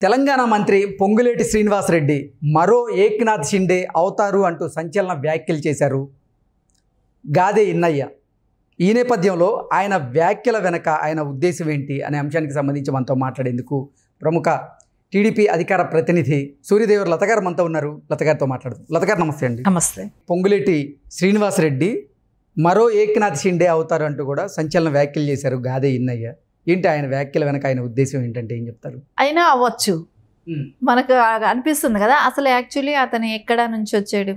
తెలంగాణ మంత్రి పొంగులేటి శ్రీనివాసరెడ్డి మరో ఏక్నాథ్ షిండే అవుతారు అంటూ సంచలన వ్యాఖ్యలు చేశారు గాదే ఇన్నయ్య. ఈ నేపథ్యంలో ఆయన వ్యాఖ్యల వెనక ఆయన ఉద్దేశం ఏంటి అనే అంశానికి సంబంధించి మనతో మాట్లాడేందుకు ప్రముఖ టీడీపీ అధికార ప్రతినిధి సూర్యదేవర్ లత గారు మనతో ఉన్నారు. లత గారితో మాట్లాడదాం. లత గారు నమస్తే అండి. నమస్తే. పొంగులేటి శ్రీనివాసరెడ్డి మరో ఏక్నాథ్ షిండే అవుతారు అంటూ కూడా సంచలన వ్యాఖ్యలు చేశారు గాదే ఇన్నయ్య. ఏంటి ఆయన వ్యాఖ్యల వెనక ఆయన ఉద్దేశం ఏంటంటే ఏం చెప్తారు? అయినా అవ్వచ్చు, మనకు అనిపిస్తుంది కదా. అసలు యాక్చువల్లీ అతను ఎక్కడ నుంచి వచ్చాడు?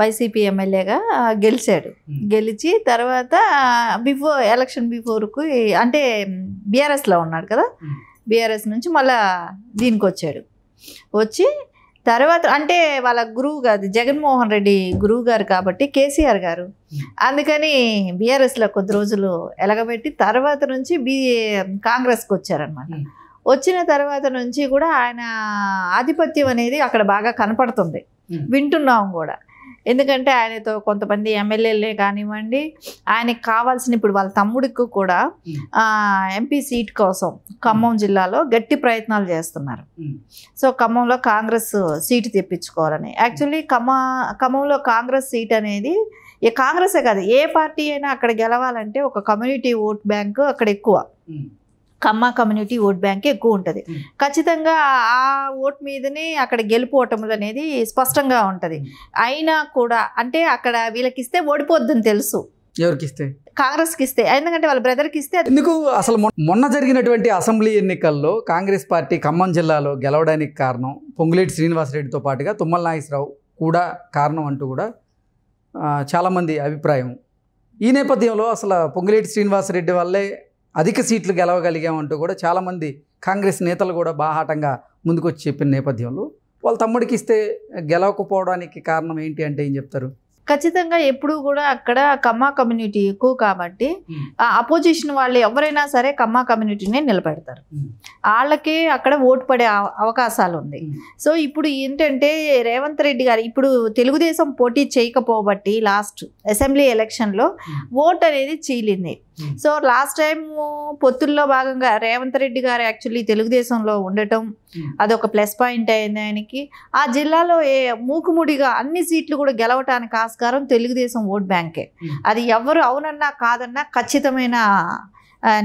వైసీపీ ఎమ్మెల్యేగా గెలిచాడు. గెలిచి తర్వాత ఎలక్షన్ బిఫోర్కు అంటే బీఆర్ఎస్లో ఉన్నాడు కదా. బీఆర్ఎస్ నుంచి మళ్ళా దీనికి వచ్చి తర్వాత అంటే వాళ్ళ గురువు గారు జగన్మోహన్ రెడ్డి గురువు గారు కాబట్టి కేసీఆర్ గారు, అందుకని బీఆర్ఎస్లో కొద్ది రోజులు ఎలగబెట్టి తర్వాత నుంచి కాంగ్రెస్కి వచ్చారనమాట. వచ్చిన తర్వాత నుంచి కూడా ఆయన ఆధిపత్యం అనేది అక్కడ బాగా కనపడుతుంది, వింటున్నాం కూడా. ఎందుకంటే ఆయనతో కొంతమంది ఎమ్మెల్యేలే కానివ్వండి, ఆయనకి కావాల్సిన ఇప్పుడు వాళ్ళ తమ్ముడికి కూడా ఎంపీ సీట్ కోసం ఖమ్మం జిల్లాలో గట్టి ప్రయత్నాలు చేస్తున్నారు. సో ఖమ్మంలో కాంగ్రెస్ సీటు తెప్పించుకోవాలని. యాక్చువల్లీ ఖమ్మంలో కాంగ్రెస్ సీట్ అనేది కాంగ్రెసే కాదు, ఏ పార్టీ అయినా అక్కడ గెలవాలంటే ఒక కమ్యూనిటీ ఓట్ బ్యాంకు అక్కడ ఎక్కువ, కమ్మ కమ్యూనిటీ ఓట్ బ్యాంక్ ఎక్కువ ఉంటుంది. ఖచ్చితంగా ఆ ఓట్ మీదనే అక్కడ గెలుపోవటములు అనేది స్పష్టంగా ఉంటుంది. అయినా కూడా అంటే అక్కడ వీళ్ళకి ఇస్తే ఓడిపోద్దని తెలుసు. ఎవరికి ఇస్తే? కాంగ్రెస్కి ఇస్తే. ఎందుకంటే వాళ్ళ బ్రదర్కి ఇస్తే. ఎందుకు అసలు మొన్న జరిగినటువంటి అసెంబ్లీ ఎన్నికల్లో కాంగ్రెస్ పార్టీ ఖమ్మం జిల్లాలో గెలవడానికి కారణం పొంగులేటి శ్రీనివాసరెడ్డితో పాటుగా తుమ్మల నాగేశ్వరరావు కూడా కారణం అంటూ కూడా చాలామంది అభిప్రాయం. ఈ నేపథ్యంలో అసలు పొంగులేటి శ్రీనివాసరెడ్డి వల్లే అధిక సీట్లు గెలవగలిగామంటూ కూడా చాలామంది కాంగ్రెస్ నేతలు కూడా బాహాటంగా ముందుకొచ్చి చెప్పిన నేపథ్యంలో వాళ్ళ తమ్ముడికి ఇస్తే గెలవకపోవడానికి కారణం ఏంటి అంటే ఏం చెప్తారు? ఖచ్చితంగా ఎప్పుడు కూడా అక్కడ కమ్మా కమ్యూనిటీ ఎక్కువ కాబట్టి అపోజిషన్ వాళ్ళు ఎవరైనా సరే కమ్మా కమ్యూనిటీనే నిలబెడతారు. వాళ్ళకే అక్కడ ఓటు పడే అవకాశాలు ఉంది. సో ఇప్పుడు ఏంటంటే రేవంత్ రెడ్డి గారు ఇప్పుడు తెలుగుదేశం పోటీ చేయకపోబట్టి లాస్ట్ అసెంబ్లీ ఎలక్షన్లో ఓట్ అనేది చీలింది. సో లాస్ట్ టైం పొత్తుల్లో భాగంగా రేవంత్ రెడ్డి గారు యాక్చువల్లీ తెలుగుదేశంలో ఉండటం అదొక ప్లస్ పాయింట్ అయింది ఆయనకి. ఆ జిల్లాలో మూకుముడిగా అన్ని సీట్లు కూడా గెలవటానికి ఆస్కారం తెలుగుదేశం ఓట్ బ్యాంకే. అది ఎవరు అవునన్నా కాదన్నా ఖచ్చితమైన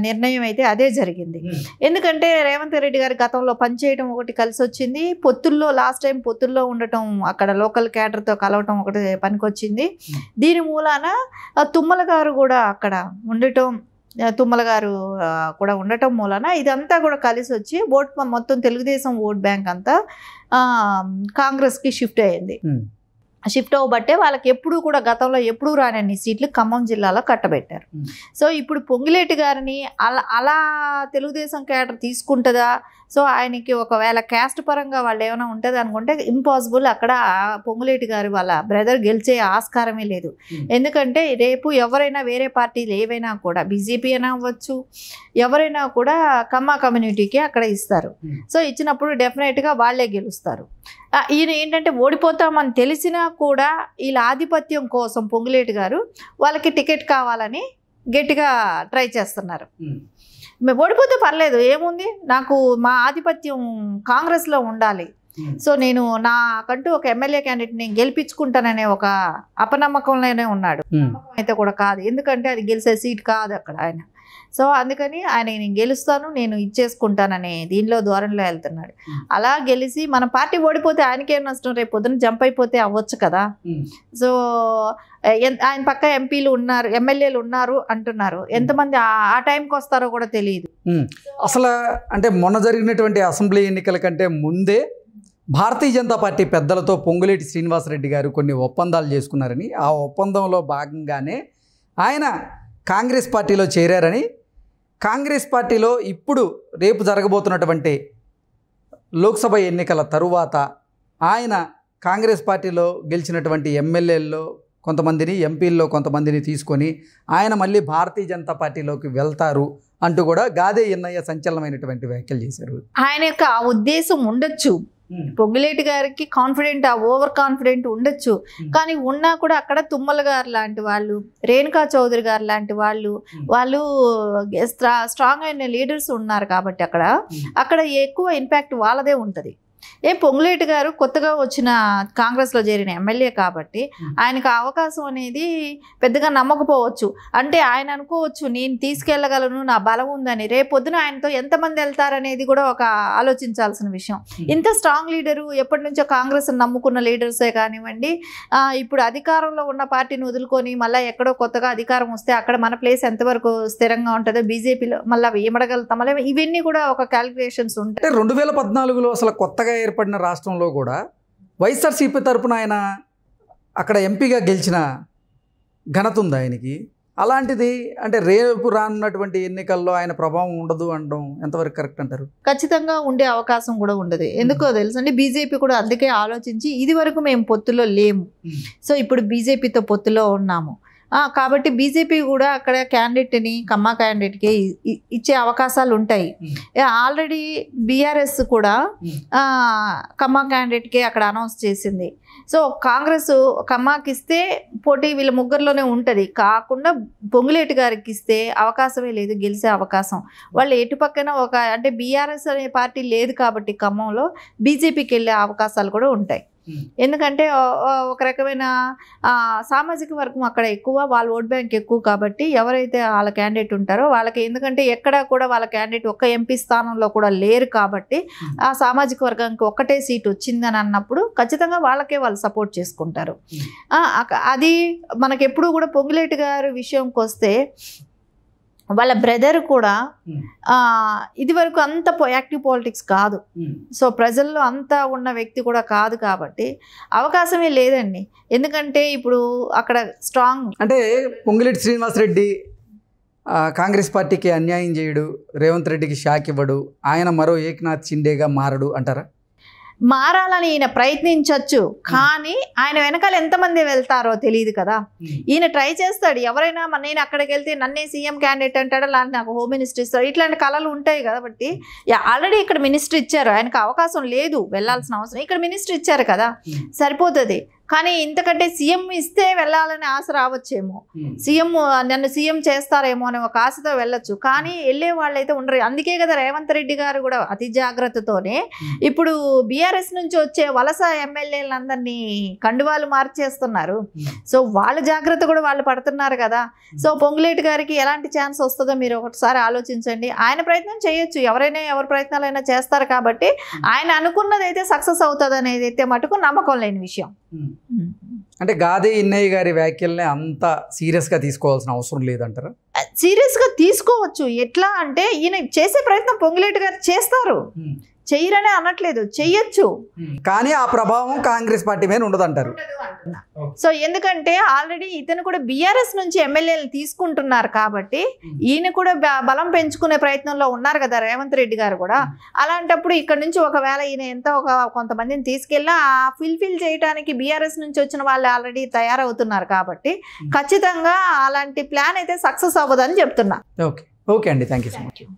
నిర్ణయం అయితే అదే జరిగింది. ఎందుకంటే రేవంత్ రెడ్డి గారి గతంలో పనిచేయడం ఒకటి కలిసి వచ్చింది, పొత్తుల్లో లాస్ట్ టైం పొత్తుల్లో ఉండటం అక్కడ లోకల్ క్యాడర్తో కలవటం ఒకటి పనికొచ్చింది. దీని మూలాన తుమ్మల గారు కూడా అక్కడ ఉండటం మూలాన ఇదంతా కూడా కలిసి వచ్చి మొత్తం తెలుగుదేశం ఓట్ బ్యాంక్ అంతా కాంగ్రెస్కి షిఫ్ట్ అయ్యింది. షిఫ్ట్ అవ్వబట్టే వాళ్ళకి ఎప్పుడూ కూడా గతంలో ఎప్పుడూ రానన్ని సీట్లు ఖమ్మం జిల్లాలో కట్టబెట్టారు. సో ఇప్పుడు పొంగులేటి గారిని అలా తెలుగుదేశం క్యాడర్ తీసుకుంటుందా? సో ఆయనకి ఒకవేళ క్యాస్ట్ పరంగా వాళ్ళు ఏమైనా ఉంటుంది అనుకుంటే ఇంపాసిబుల్. అక్కడ పొంగులేటి గారు వాళ్ళ బ్రదర్ గెలిచే ఆస్కారమే లేదు. ఎందుకంటే రేపు ఎవరైనా వేరే పార్టీలు ఏవైనా కూడా బీజేపీ అయినా అవ్వచ్చు, ఎవరైనా కూడా కమ్మా కమ్యూనిటీకి అక్కడ ఇస్తారు. సో ఇచ్చినప్పుడు డెఫినెట్గా వాళ్ళే గెలుస్తారు. ఈయన ఏంటంటే ఓడిపోతామని తెలిసినా కూడా వీళ్ళ ఆధిపత్యం కోసం పొంగులేటి గారు వాళ్ళకి టికెట్ కావాలని గట్టిగా ట్రై చేస్తున్నారు. ఓడిపోతే పర్లేదు, ఏముంది, నాకు మా ఆధిపత్యం కాంగ్రెస్లో ఉండాలి, సో నేను నాకంటూ ఒక ఎమ్మెల్యే క్యాండిడేట్ నేను గెలిపించుకుంటాననే ఒక అపనమ్మకంలోనే ఉన్నాడు. నమ్మకం అయితే కూడా కాదు, ఎందుకంటే అది గెలిచే సీట్ కాదు అక్కడ ఆయన. సో అందుకని ఆయన నేను గెలుస్తాను, నేను ఇచ్చేసుకుంటాననే దీనిలో ధోరణిలో వెళ్తున్నాడు. అలా గెలిచి మన పార్టీ ఓడిపోతే ఆయనకేం నష్టం? రేపు పొద్దున జంప్ అయిపోతే అవ్వచ్చు కదా. సో ఆయన పక్క ఎంపీలు ఉన్నారు, ఎమ్మెల్యేలు ఉన్నారు అంటున్నారు. ఎంతమంది ఆ టైంకి వస్తారో కూడా తెలియదు. అసలు అంటే మొన్న జరిగినటువంటి అసెంబ్లీ ఎన్నికల కంటే ముందే భారతీయ జనతా పార్టీ పెద్దలతో పొంగులేటి శ్రీనివాసరెడ్డి గారు కొన్ని ఒప్పందాలు చేసుకున్నారని, ఆ ఒప్పందంలో భాగంగానే ఆయన కాంగ్రెస్ పార్టీలో చేరారని, కాంగ్రెస్ పార్టీలో ఇప్పుడు రేపు జరగబోతున్నటువంటి లోక్సభ ఎన్నికల తరువాత ఆయన కాంగ్రెస్ పార్టీలో గెలిచినటువంటి ఎమ్మెల్యేల్లో కొంతమందిని, ఎంపీల్లో కొంతమందిని తీసుకొని ఆయన మళ్ళీ భారతీయ జనతా పార్టీలోకి వెళ్తారు అంటూ కూడా గాదే ఇన్నయ్య సంచలనమైనటువంటి వ్యాఖ్యలు చేశారు. ఆయన యొక్క ఆ ఉద్దేశం ఉండొచ్చు, పొంగులేటి గారికి కాన్ఫిడెంట్, ఓవర్ కాన్ఫిడెంట్ ఉండొచ్చు. కానీ ఉన్నా కూడా అక్కడ తుమ్మల గారు లాంటి వాళ్ళు, రేణుకా చౌదరి గారు లాంటి వాళ్ళు స్ట్రాంగ్ అయిన లీడర్స్ ఉన్నారు కాబట్టి అక్కడ ఎక్కువ ఇంపాక్ట్ వాళ్ళదే ఉంటుంది. పొంగులేటి గారు కొత్తగా వచ్చిన కాంగ్రెస్లో చేరిన ఎమ్మెల్యే కాబట్టి ఆయనకు అవకాశం అనేది పెద్దగా నమ్మకపోవచ్చు. అంటే ఆయన అనుకోవచ్చు నేను తీసుకెళ్ళగలను, నా బలం ఉందని. రేపొద్దున ఆయనతో ఎంతమంది వెళ్తారనేది కూడా ఒక ఆలోచించాల్సిన విషయం. ఇంత స్ట్రాంగ్ లీడరు, ఎప్పటి నుంచో కాంగ్రెస్ నమ్ముకున్న లీడర్సే కానివ్వండి, ఇప్పుడు అధికారంలో ఉన్న పార్టీని వదులుకొని మళ్ళీ ఎక్కడో కొత్తగా అధికారం వస్తే అక్కడ మన ప్లేస్ ఎంతవరకు స్థిరంగా ఉంటుందో, బీజేపీలో మళ్ళీ ఏమడగలుగుతాం, ఇవన్నీ కూడా ఒక క్యాలిక్యులేషన్స్ ఉంటాయి. 2014లో అసలు కొత్తగా ఏర్పడిన రాష్ట్రంలో కూడా వైఎస్ఆర్సీపీ తరపున ఆయన అక్కడ ఎంపీగా గెలిచిన ఘనత ఉంది ఆయనకి. అలాంటిది అంటే రేపు రానున్నటువంటి ఎన్నికల్లో ఆయన ప్రభావం ఉండదు అనడం ఎంతవరకు కరెక్ట్ అంటారు? ఖచ్చితంగా ఉండే అవకాశం కూడా ఉండదు. ఎందుకో తెలుసండి, బీజేపీ కూడా అందుకే ఆలోచించి ఇది వరకు మేము పొత్తులో లేము, సో ఇప్పుడు బీజేపీతో పొత్తులో ఉన్నాము కాబట్టి బీజేపీ కూడా అక్కడ క్యాండిడేట్ని కమ్మా క్యాండిడేట్కి ఇచ్చే అవకాశాలు ఉంటాయి. ఆల్రెడీ బీఆర్ఎస్ కూడా కమ్మా క్యాండిడేట్కి అక్కడ అనౌన్స్ చేసింది. సో కాంగ్రెస్ కమ్మాకి ఇస్తే పోటీ వీళ్ళ ముగ్గురులోనే ఉంటుంది, కాకుండా పొంగులేటి గారికి ఇస్తే అవకాశమే లేదు గెలిచే అవకాశం. వాళ్ళు ఎటు పక్కన అంటే బీఆర్ఎస్ అనే పార్టీ లేదు కాబట్టి ఖమ్మంలో బీజేపీకి వెళ్ళే అవకాశాలు కూడా ఉంటాయి. ఎందుకంటే ఒక రకమైన సామాజిక వర్గం అక్కడ ఎక్కువ, వాళ్ళ ఓట్ బ్యాంక్ ఎక్కువ కాబట్టి ఎవరైతే వాళ్ళ క్యాండిడేట్ ఉంటారో వాళ్ళకి, ఎందుకంటే ఎక్కడా కూడా వాళ్ళ క్యాండిడేట్ ఒక్క ఎంపీ స్థానంలో కూడా లేరు కాబట్టి ఆ సామాజిక వర్గానికి ఒక్కటే సీట్ వచ్చిందని అన్నప్పుడు ఖచ్చితంగా వాళ్ళకే వాళ్ళు సపోర్ట్ చేసుకుంటారు. అది మనకి ఎప్పుడు కూడా పొంగులేటి గారి విషయంకి వస్తే వాళ్ళ బ్రదర్ కూడా ఇది వరకు అంత యాక్టివ్ పాలిటిక్స్ కాదు, సో ప్రజల్లో అంతా ఉన్న వ్యక్తి కూడా కాదు కాబట్టి అవకాశమే లేదండి. ఎందుకంటే ఇప్పుడు అక్కడ స్ట్రాంగ్ అంటే పొంగులేటి శ్రీనివాసరెడ్డి కాంగ్రెస్ పార్టీకి అన్యాయం చేయడు, రేవంత్ రెడ్డికి షాక్ ఇవ్వడు, ఆయన మరో ఏక్నాథ్ షిండేగా మారడు అంటారా? మారాలని ఈయన ప్రయత్నించవచ్చు, కానీ ఆయన వెనకాల ఎంతమంది వెళ్తారో తెలియదు కదా. ఈయన ట్రై చేస్తాడు, ఎవరైనా నేను అక్కడికి వెళ్తే నన్నే సీఎం క్యాండిడేట్ అంటాడు, అలాంటి నాకు హోమ్ మినిస్టర్ ఇస్తాడు, ఇట్లాంటి కళలు ఉంటాయి కాబట్టి. ఆల్రెడీ ఇక్కడ మినిస్టర్ ఇచ్చారు, ఆయనకు అవకాశం లేదు వెళ్ళాల్సిన అవసరం, ఇక్కడ మినిస్టర్ ఇచ్చారు కదా సరిపోతుంది. కానీ ఇంతకంటే సీఎం ఇస్తే వెళ్ళాలని ఆశ రావచ్చేమో, నన్ను సీఎం చేస్తారేమో అనే ఒక ఆశతో వెళ్ళొచ్చు, కానీ వెళ్ళే వాళ్ళైతే ఉండరు. అందుకే కదా రేవంత్ రెడ్డి గారు కూడా అతి జాగ్రత్తతోనే ఇప్పుడు బీఆర్ఎస్ నుంచి వచ్చే వలస ఎమ్మెల్యేలందరినీ కండువాలు మార్చేస్తున్నారు. సో వాళ్ళ జాగ్రత్త కూడా వాళ్ళు పడుతున్నారు కదా. సో పొంగులేటి గారికి ఎలాంటి ఛాన్స్ వస్తుందో మీరు ఒకసారి ఆలోచించండి. ఆయన ప్రయత్నం చేయొచ్చు, ఎవరైనా ఎవరి ప్రయత్నాలైనా చేస్తారు కాబట్టి ఆయన అనుకున్నది అయితే సక్సెస్ అవుతుంది అనేది అయితే మటుకు నమ్మకం లేని విషయం. అంటే గాదే ఇన్నయ్య గారి వ్యాఖ్యల్ని అంత సీరియస్గా తీసుకోవాల్సిన అవసరం లేదంటారా? సీరియస్గా తీసుకోవచ్చు. ఎట్లా అంటే ఈయన చేసే ప్రయత్నం పొంగులేటి గారు చేస్తారు, చెయ్యరనే అనట్లేదు, చెయ్యొచ్చు, కానీ ఆ ప్రభావం కాంగ్రెస్ పార్టీ మీద ఉండదంటారు. సో ఎందుకంటే ఆల్రెడీ ఇతను కూడా బీఆర్ఎస్ నుంచి ఎమ్మెల్యేలు తీసుకుంటున్నారు కాబట్టి ఈయన కూడా బలం పెంచుకునే ప్రయత్నంలో ఉన్నారు కదా రేవంత్ రెడ్డి గారు కూడా. అలాంటప్పుడు ఇక్కడ నుంచి ఒకవేళ ఈయన ఎంతో కొంతమందిని తీసుకెళ్ళి ఫుల్ఫిల్ చేయడానికి బీఆర్ఎస్ నుంచి వచ్చిన వాళ్ళు ఆల్రెడీ తయారవుతున్నారు కాబట్టి ఖచ్చితంగా అలాంటి ప్లాన్ అయితే సక్సెస్ అవ్వదని చెప్తున్నా. ఓకే అండి, థ్యాంక్ యూ సో మచ్.